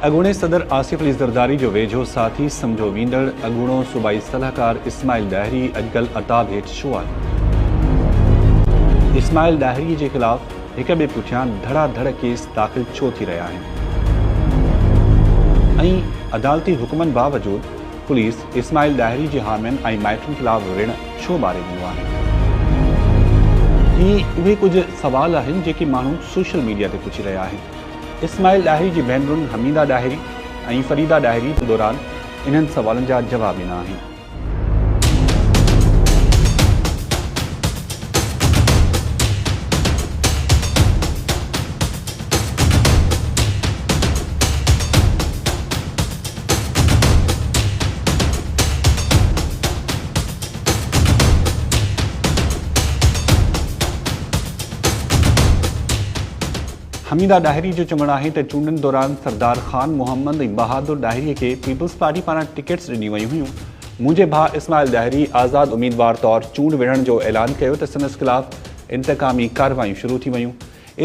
अगूणे सदर आसिफ अली ज़रदारी जो वेझो साथी सम्झो वेंदड़ अगूणो सूबाई सलाहकार इस्माइल ॾाहिरी अॼुकल्ह अताब हेठि छो आहे। इस्माइल ॾाहिरी जे ख़िलाफ़ हिक ॿिए पुठियां धड़ाधड़ केस दाख़िल छो थी रहिया आहिनि ऐं अदालती हुकुमनि बावजूद पुलिस इस्माइल ॾाहिरी जे हामियुनि ऐं माइटनि ख़िलाफ़ ऋण छो ॿारे ॾिनो आहे। ही उहे कुझु सवाल आहिनि जेके माण्हू सोशल मीडिया ते पुछी रहिया आहिनि। इस्माइल ॾाहिरी जी भेनरुनि हमीदा ॾाहिरी ऐं फरीदा ॾाहिरी दौरान इन्हनि सवालनि जा जवाब ॾिना आहिनि। हमीदा ॾाहिरी जो चवणु आहे त चूंडनि दौरान सरदार ख़ान मोहम्मद ऐं बहादुर ॾाहिरीअ खे पीपल्स पार्टी पारां टिकट्स ॾिनी वयूं हुयूं। मुंहिंजे भाउ इस्माइल ॾाहिरी आज़ाद उम्मीदवार तौरु चूंड विढ़ण जो ऐलान कयो त संदसि ख़िलाफ़ इंतकामी कार्रवायूं शुरू थी वयूं।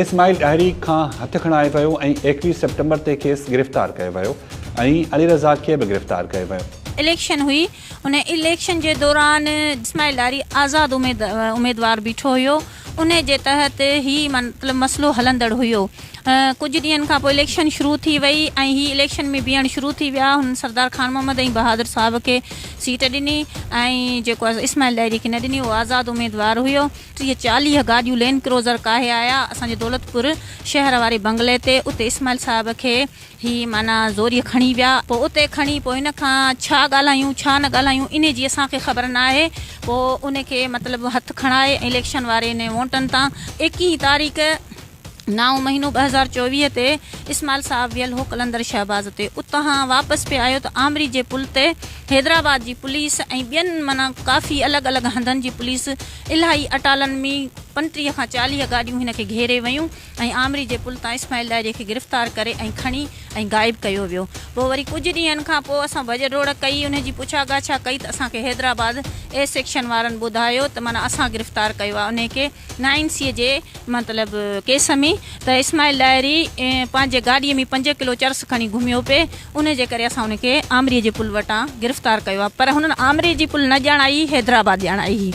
इस्माइल ॾाहिरी खां हथु खणाए वियो ऐं 21 सितंबर ते खेसि गिरफ़्तार कयो वियो ऐं अली रज़ा खे बि गिरफ़्तार कयो वियो। इलेक्शन हुई, उन इलेक्शन जे दौरान इस्माइल ॾाहिरी आज़ाद उम्मीदवार बीठो हुयो। उन जे तहत ही मतिलबु मसइलो हलंदड़ हुयो। कुझु ॾींहंनि खां पोइ इलेक्शन शुरू थी वई ऐं ही इलेक्शन में बीहण शुरू थी विया। हुन सरदार ख़ान मोहम्मद ऐं बहादुर साहब खे सीट ॾिनी ऐं जेको इस्माइल ॾाहिरी खे न ॾिनी, उहो आज़ाद उम्मीदवार हुयो। 30-40 गाॾियूं लैंड क्रोज़र काहे आया असांजे दौलतपुर शहर वारे बंगले ते। उते इस्माइल साहब खे ही माना ज़ोरीअ खणी विया। पोइ उते खणी पोइ हिन खां छा ॻाल्हायूं छा न ॻाल्हायूं इन जी असांखे ख़बर न आहे। पोइ उनखे मतिलबु हथु खणाए इलेक्शन वारे ने वोटनि तां 21 तारीख़ 9 महीनो 2024 ते इस्माइल साहब वियल हो कलंदर शहबाज़ ते। उतां वापसि पे आयो त आमरी जे पुल ते हैदराबाद जी पुलिस ऐं ॿियनि माना काफ़ी अलॻि अलॻि हंधनि जी पुलिस इलाही अटालनि में 35 खां 40 गाॾियूं हिनखे घेरे वयूं ऐं आमरी जे पुल तां इस्माइल ॾाहिरी खे गिरफ़्तार करे ऐं खणी ऐं गाइब कयो वियो। पोइ वरी कुझु ॾींहंनि खां पोइ असां भॼ डोड़ कई, उनजी पुछा गाछा कई त असांखे हैदराबाद ए सेक्शन वारनि ॿुधायो त माना असां गिरफ़्तार कयो आहे उनखे 9C जे मतिलबु केस में। त इस्माइल ॾाहिरी पंहिंजे गाॾीअ में 5 किलो चर्स खणी घुमियो पिए, उन जे करे असां उनखे आमरीअ जे पुल वटां गिरफ़्तार कयो आहे। पर हुननि आमरी जी पुल न ॼाणाई, हैदराबाद ॼाणाई हुई।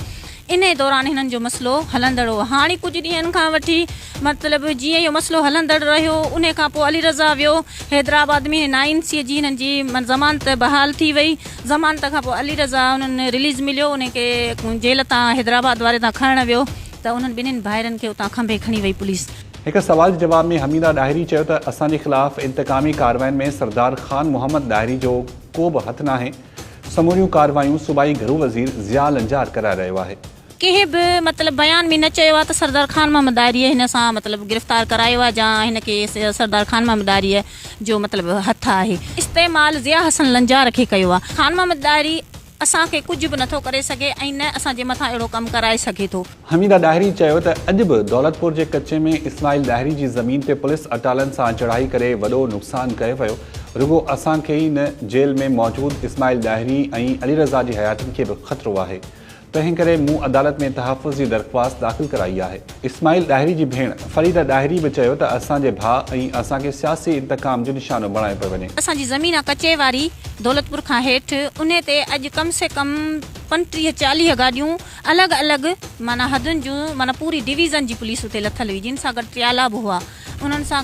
इन दौरान हिननि जो मसइलो हलंदड़ हो। हाणे कुझु ॾींहंनि खां वठी मतिलबु जीअं इहो मसइलो हलंदड़ रहियो, उन खां पोइ अली रज़ा वियो हैदराबाद में। 9C जी हिननि जी ज़मानत बहाल थी वई। ज़मानत खां पोइ अली रज़ा उन्हनि रिलीज़ मिलियो, उनखे जेल तां हैदराबाद वारे तां खणणु वियो त उन्हनि ॿिन्हिनि भाइरनि खे उतां खंभे खणी वई पुलिस। हिकु सवाल जे जवाब में हमीदा ॾाहिरी चयो त असांजे ख़िलाफ़ इंतकामी कार्रवाइनि में सरदार ख़ान मोहम्मद ॾाहिरी जो को बि हथु न आहे। समूरियूं कार्रवायूं सूबाई घरू वज़ीर ज़िया लंजार कराए रहियो आहे। कंहिं बि मतिलबु बयान में न चयो आहे त सरदार ख़ान मोहम्मद ॾाहिरीअ हिन सां मतिलबु गिरफ़्तार करायो आहे या हिनखे सरदार ख़ान मोहम्मद ॾाहिरीअ जो मतिलबु हथु आहे। इस्तेमालु ज़िया हसन लंजार खे कयो आहे। ख़ान मोहम्मद ॾाहिरी असांखे कुझु बि नथो करे सघे ऐं न असांजे मथां अहिड़ो कमु कराए सघे थो। हमीदा ॾाहिरी चयो त अॼु बि दौलतपुर जे कचे में इस्माइल ॾाहिरी जी ज़मीन ते पुलिस अटालनि सां चढ़ाई करे वॾो नुक़सानु कयो वियो। रुगो असांखे ई न जेल में मौजूदु इस्माइल ॾाहिरी ऐं अली रज़ा जी हयातियुनि खे बि ख़तरो आहे। तंहिं करे मूं अदालत में तहफ़ुज़ जी दरख़्वास्त दाख़िल कराई आहे। इस्माइल ॾाहिरी जी भेण फरीदा ॾाहिरी बि चयो त असांजे भाउ ऐं असांखे सियासी इंतकाम जो निशानो बणायो पियो वञे। असांजी ज़मीन आहे कचे वारी दौलतपुर खां हेठि, उन ते अॼु कम से कम 35-40 गाॾियूं अलॻि अलॻि माना हदुनि जूं माना पूरी डिवीज़न जी पुलिस उते लथल हुई, जिन सां गॾु ट्रियाला बि हुआ। उन्हनि सां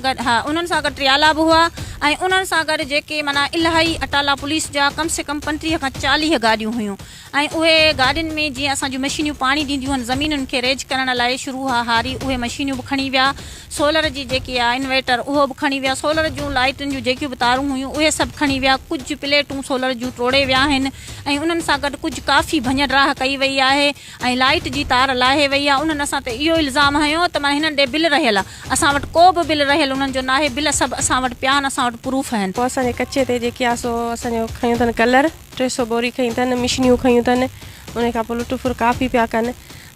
गॾु ट्रियाला बि हुआ ऐं उन्हनि सां गॾु जेके माना इलाही अटाला पुलिस जा कम से कम 35 खां 40 गाॾियूं हुयूं। ऐं उहे गाॾियुनि में जीअं असांजूं मशीनियूं पाणी ॾींदियूं आहिनि ज़मीनुनि खे रेज करण लाइ शुरू हारी, उहे मशीनियूं बि खणी विया। सोलर जी जेकी आहे इन्वेटर उहो बि खणी विया। सोलर जूं लाइटुनि जूं जेकियूं बि तारूं हुयूं उहे सभु खणी विया। कुझु प्लेटूं सोलर जूं टोड़े विया आहिनि ऐं उन्हनि सां गॾु कुझु काफ़ी भञ राह कई वई आहे ऐं लाइट जी तार लाहे वई आहे। उन्हनि असां ते इहो इल्ज़ाम हयो त मां हिननि ॾे बिल रहियल आहे। असां वटि को बि बिल रहियल उन्हनि जो न आहे। बिल सभु असां वटि पिया आहिनि, असां वटि प्रूफ आहिनि। पोइ असांजे कचे ते जेके आहे सो असांजो खयूं अथनि कलर 300 बोरी खयूं अथनि, मिशनियूं खयूं अथनि। उन खां पोइ लुट फुर काफ़ी पिया कनि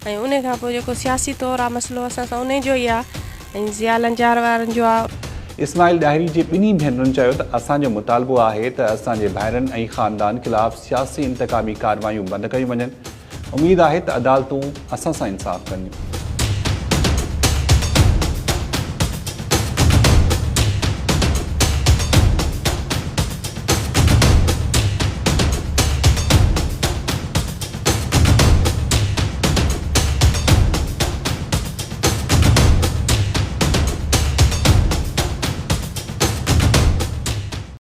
ऐं उन खां पोइ जेको सियासी तौरु आहे मसइलो असां सां उन जो ई आहे ऐं ज़िया लंजार वारनि जो आहे। इस्माइल ॾाहिरी जी ॿिन्ही भेनरुनि चयो त असांजो मुतालबो आहे त असांजे भाइरनि ऐं ख़ानदान ख़िलाफ़ सियासी इंतकामी कार्रवायूं बंदि कयूं वञनि। उमेदु आहे त अदालतूं असां सां इंसाफ़ कंदियूं।